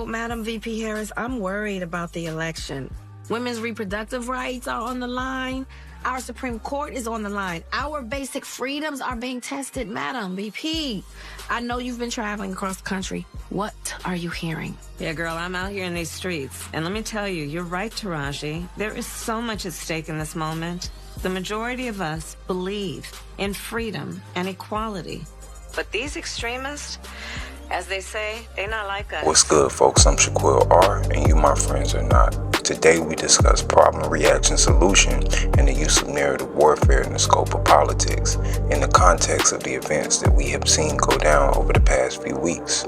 Madam VP Harris, I'm worried about the election. Women's reproductive rights are on the line. Our Supreme Court is on the line. Our basic freedoms are being tested, Madam VP. I know you've been traveling across the country. What are you hearing? Yeah, girl, I'm out here in these streets. And let me tell you, you're right, Taraji. There is so much at stake in this moment. The majority of us believe in freedom and equality. But these extremists, as they say, they're not like us. What's good, folks? I'm Shaquille R, and you, my friends, are not. Today, we discuss problem, reaction, solution, and the use of narrative warfare in the scope of politics in the context of the events that we have seen go down over the past few weeks.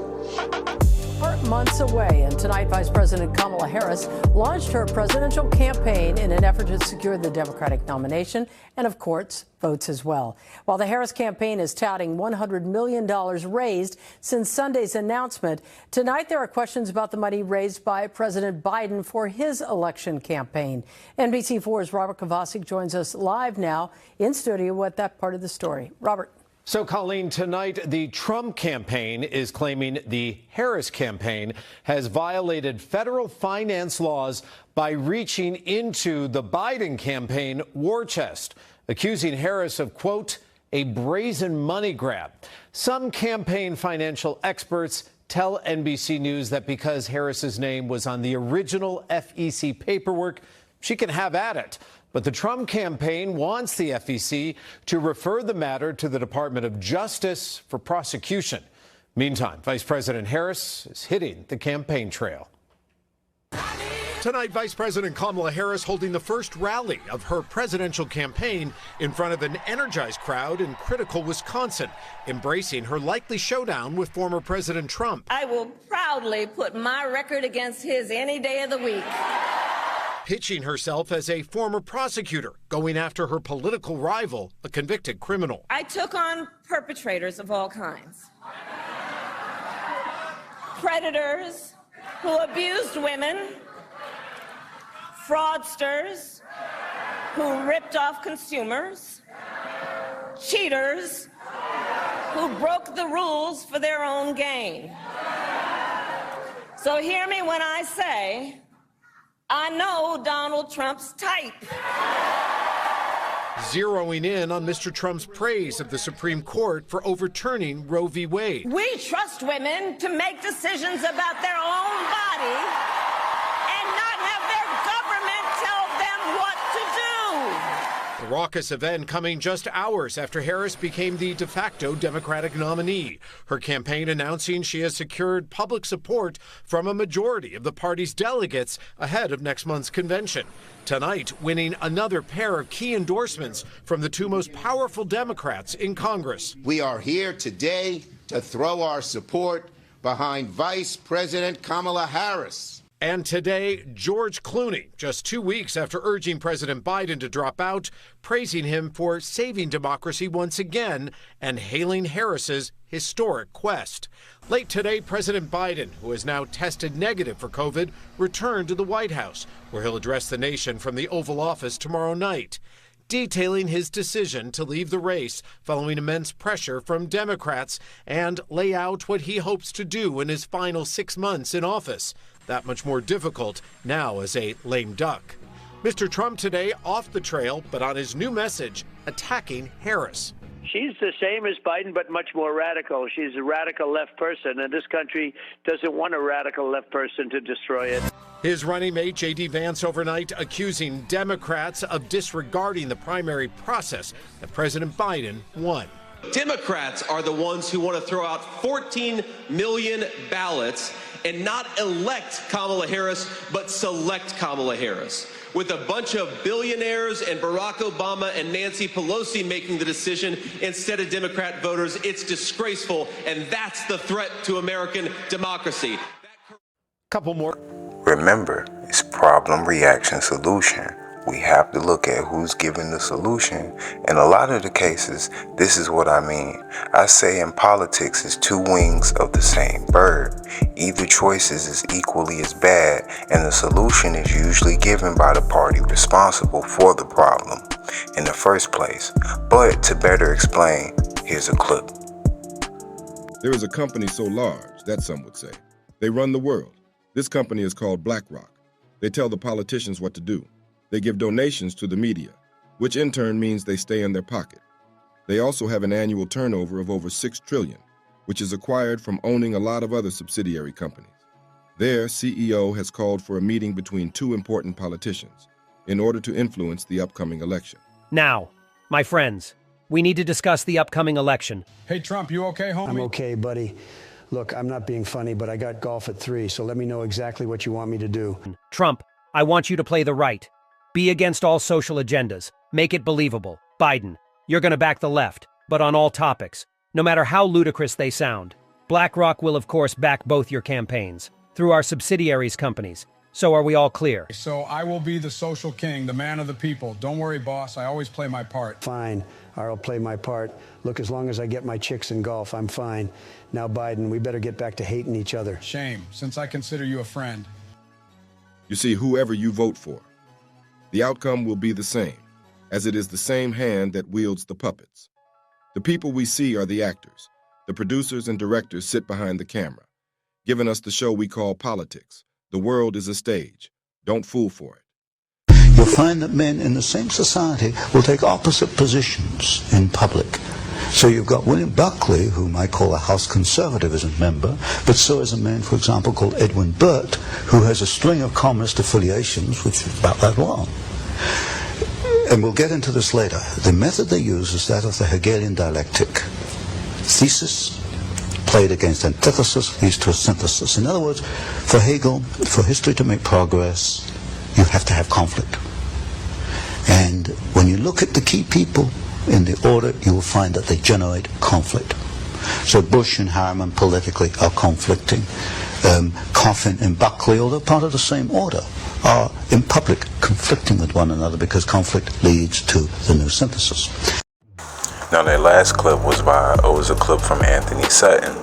Months away, and tonight Vice President Kamala Harris launched her presidential campaign in an effort to secure the Democratic nomination and, of course, votes as well. While the Harris campaign is touting $100 million raised since Sunday's announcement, tonight there are questions about the money raised by President Biden for his election campaign. NBC4's Robert Kovacic joins us live now in studio with that part of the story. Robert. So, Colleen, tonight the Trump campaign is claiming the Harris campaign has violated federal finance laws by reaching into the Biden campaign war chest, accusing Harris of, quote, a brazen money grab. Some campaign financial experts tell NBC News that because Harris's name was on the original FEC paperwork, she can have at it. But the Trump campaign wants the FEC to refer the matter to the Department of Justice for prosecution. Meantime, Vice President Harris is hitting the campaign trail. Tonight, Vice President Kamala Harris holding the first rally of her presidential campaign in front of an energized crowd in critical Wisconsin, embracing her likely showdown with former President Trump. I will proudly put my record against his any day of the week. Pitching herself as a former prosecutor, going after her political rival, a convicted criminal. I took on perpetrators of all kinds. Predators who abused women, fraudsters who ripped off consumers, cheaters who broke the rules for their own gain. So hear me when I say, I know Donald Trump's type. Zeroing in on Mr. Trump's praise of the Supreme Court for overturning Roe v. Wade. We trust women to make decisions about their own body and not have their government tell them what to do. The raucous event coming just hours after Harris became the de facto Democratic nominee. Her campaign announcing she has secured public support from a majority of the party's delegates ahead of next month's convention. Tonight, winning another pair of key endorsements from the two most powerful Democrats in Congress. We are here today to throw our support behind Vice President Kamala Harris. And today, George Clooney, just 2 weeks after urging President Biden to drop out, praising him for saving democracy once again and hailing Harris's historic quest. Late today, President Biden, who has now tested negative for COVID, returned to the White House, where he'll address the nation from the Oval Office tomorrow night, detailing his decision to leave the race following immense pressure from Democrats and lay out what he hopes to do in his final 6 months in office. That much more difficult now as a lame duck. Mr. Trump today off the trail, but on his new message, attacking Harris. She's the same as Biden, but much more radical. She's a radical left person, and this country doesn't want a radical left person to destroy it. His running mate, J.D. Vance, overnight accusing Democrats of disregarding the primary process that President Biden won. Democrats are the ones who want to throw out 14 million ballots and not elect Kamala Harris, but select Kamala Harris. With a bunch of billionaires and Barack Obama and Nancy Pelosi making the decision instead of Democrat voters, it's disgraceful, and that's the threat to American democracy. Couple more. Remember, it's problem, reaction, solution. We have to look at who's giving the solution. In a lot of the cases, this is what I mean. I say in politics, it's two wings of the same bird. Either choices is equally as bad, and the solution is usually given by the party responsible for the problem in the first place. But to better explain, here's a clip. There is a company so large that some would say they run the world. This company is called BlackRock. They tell the politicians what to do. They give donations to the media, which in turn means they stay in their pocket. They also have an annual turnover of over $6 trillion, which is acquired from owning a lot of other subsidiary companies. Their CEO has called for a meeting between two important politicians in order to influence the upcoming election. Now, my friends, we need to discuss the upcoming election. Hey, Trump, you okay, homie? I'm okay, buddy. Look, I'm not being funny, but I got golf at 3, so let me know exactly what you want me to do. Trump, I want you to play the right. Be against all social agendas. Make it believable. Biden, you're going to back the left, but on all topics, no matter how ludicrous they sound. BlackRock will, of course, back both your campaigns through our subsidiaries companies. So are we all clear? So I will be the social king, the man of the people. Don't worry, boss. I always play my part. Fine. I'll play my part. Look, as long as I get my chicks in golf, I'm fine. Now, Biden, we better get back to hating each other. Shame, since I consider you a friend. You see, whoever you vote for, the outcome will be the same, as it is the same hand that wields the puppets. The people we see are the actors. The producers and directors sit behind the camera, giving us the show we call Politics. The world is a stage. Don't fool for it. You'll find that men in the same society will take opposite positions in public. So you've got William Buckley, whom I call a House Conservatism member, but so is a man, for example, called Edwin Burt, who has a string of communist affiliations, which is about that long. And we'll get into this later. The method they use is that of the Hegelian dialectic. Thesis played against antithesis leads to a synthesis. In other words, for Hegel, for history to make progress, you have to have conflict. And when you look at the key people in the order, you will find that they generate conflict. So Bush and Harriman politically are conflicting. Coffin and Buckley, although part of the same order, are in public conflicting with one another because conflict leads to the new synthesis. Now that last clip was a clip from Anthony Sutton.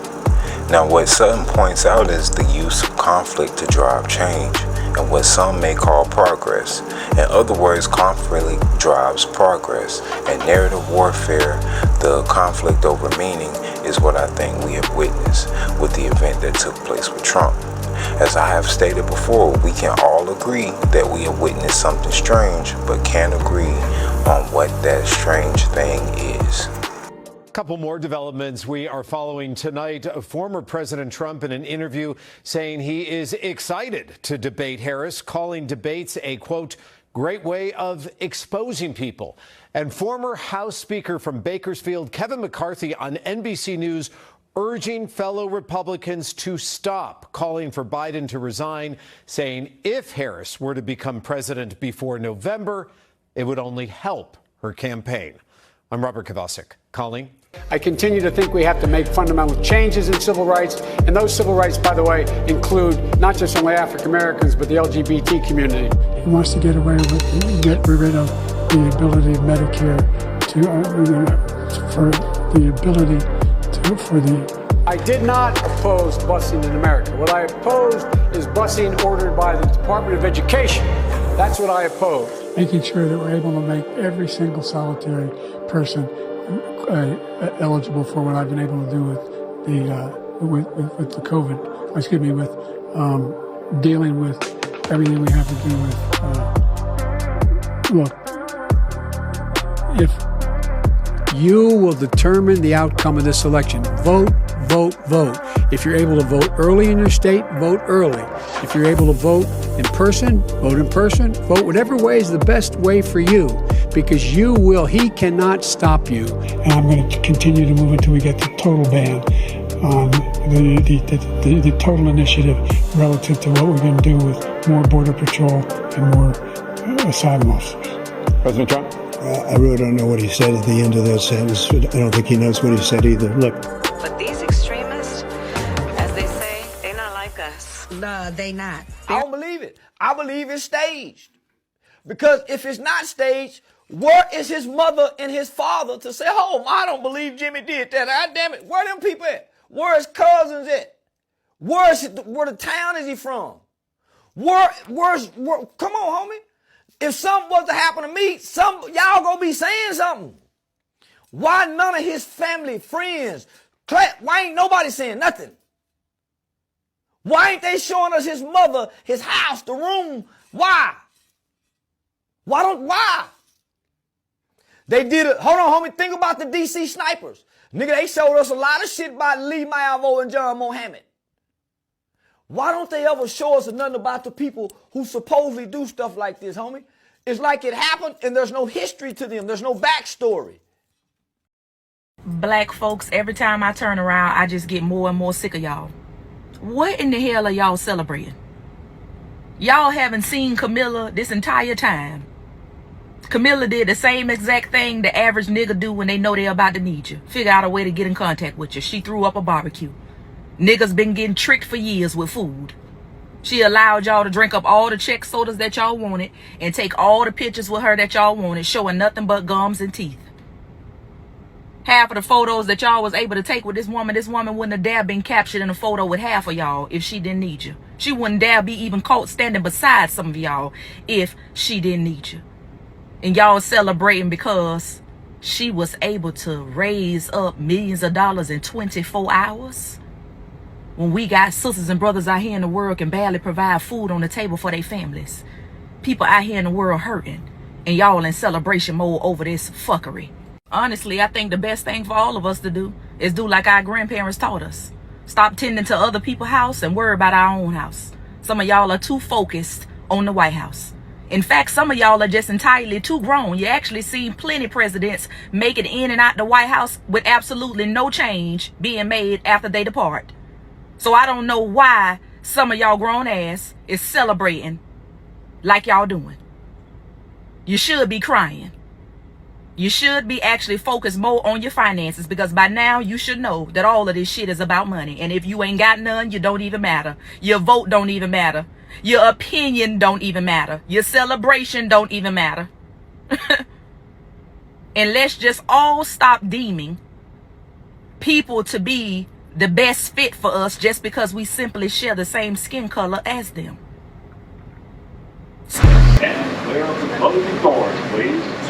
Now what Sutton points out is the use of conflict to drive change, and what some may call progress. In other words, conflict drives progress, and narrative warfare, the conflict over meaning, is what I think we have witnessed with the event that took place with Trump. As I have stated before, we can all agree that we have witnessed something strange, but can't agree on what that strange thing is. Couple more developments we are following tonight. Former President Trump in an interview saying he is excited to debate Harris, calling debates a, quote, great way of exposing people. And former House Speaker from Bakersfield, Kevin McCarthy, on NBC News, urging fellow Republicans to stop calling for Biden to resign, saying if Harris were to become president before November, it would only help her campaign. I'm Robert Kovacik. Colleen? I continue to think we have to make fundamental changes in civil rights, and those civil rights, by the way, include not just only African Americans, but the LGBT community. He wants to get away with, get rid of the ability of Medicare I did not oppose busing in America. What I opposed is busing ordered by the Department of Education. That's what I opposed. Making sure that we're able to make every single solitary person eligible for what I've been able to do with the COVID. Excuse me, with dealing with everything we have to do with. Look, if you will determine the outcome of this election, vote, vote, vote. If you're able to vote early in your state, vote early. If you're able to vote in person, vote in person. Vote whatever way is the best way for you, because he cannot stop you. And I'm going to continue to move until we get the total ban on the total initiative relative to what we're going to do with more Border Patrol and more asylum officers. President Trump? I really don't know what he said at the end of that sentence. I don't think he knows what he said either. Look. But these extremists, as they say, they're not like us. No, they not. I don't believe it. I believe it's staged. Because if it's not staged, where is his mother and his father to say, oh, I don't believe Jimmy did that. God damn it. Where them people at? Where his cousins at? Where the town is he from? Where, come on, homie. If something was to happen to me, y'all gonna be saying something. Why none of his family, friends, why ain't nobody saying nothing? Why ain't they showing us his mother, his house, the room? Why? Why? They did it. Hold on, homie. Think about the DC snipers. Nigga, they showed us a lot of shit about Lee Malvo and John Mohammed. Why don't they ever show us nothing about the people who supposedly do stuff like this, homie? It's like it happened and there's no history to them. There's no backstory. Black folks, every time I turn around, I just get more and more sick of y'all. What in the hell are y'all celebrating? Y'all haven't seen Camilla this entire time. Camilla did the same exact thing the average nigga do when they know they're about to need you. Figure out a way to get in contact with you. She threw up a barbecue. Niggas been getting tricked for years with food. She allowed y'all to drink up all the Czech sodas that y'all wanted and take all the pictures with her that y'all wanted, showing nothing but gums and teeth. Half of the photos that y'all was able to take with this woman wouldn't have dare been captured in a photo with half of y'all if she didn't need you. She wouldn't dare be even caught standing beside some of y'all if she didn't need you. And y'all celebrating because she was able to raise up millions of dollars in 24 hours? When we got sisters and brothers out here in the world can barely provide food on the table for their families. People out here in the world hurting. And y'all in celebration mode over this fuckery. Honestly, I think the best thing for all of us to do is do like our grandparents taught us. Stop tending to other people's house and worry about our own house. Some of y'all are too focused on the White House. In fact, some of y'all are just entirely too grown. You actually seen plenty presidents make it in and out the White House with absolutely no change being made after they depart. So I don't know why some of y'all grown ass is celebrating like y'all doing. You should be crying. You should be actually focused more on your finances, because by now you should know that all of this shit is about money. And if you ain't got none, you don't even matter. Your vote don't even matter. Your opinion don't even matter. Your celebration don't even matter. And let's just all stop deeming people to be the best fit for us just because we simply share the same skin color as them. And clear of the closing doors, please.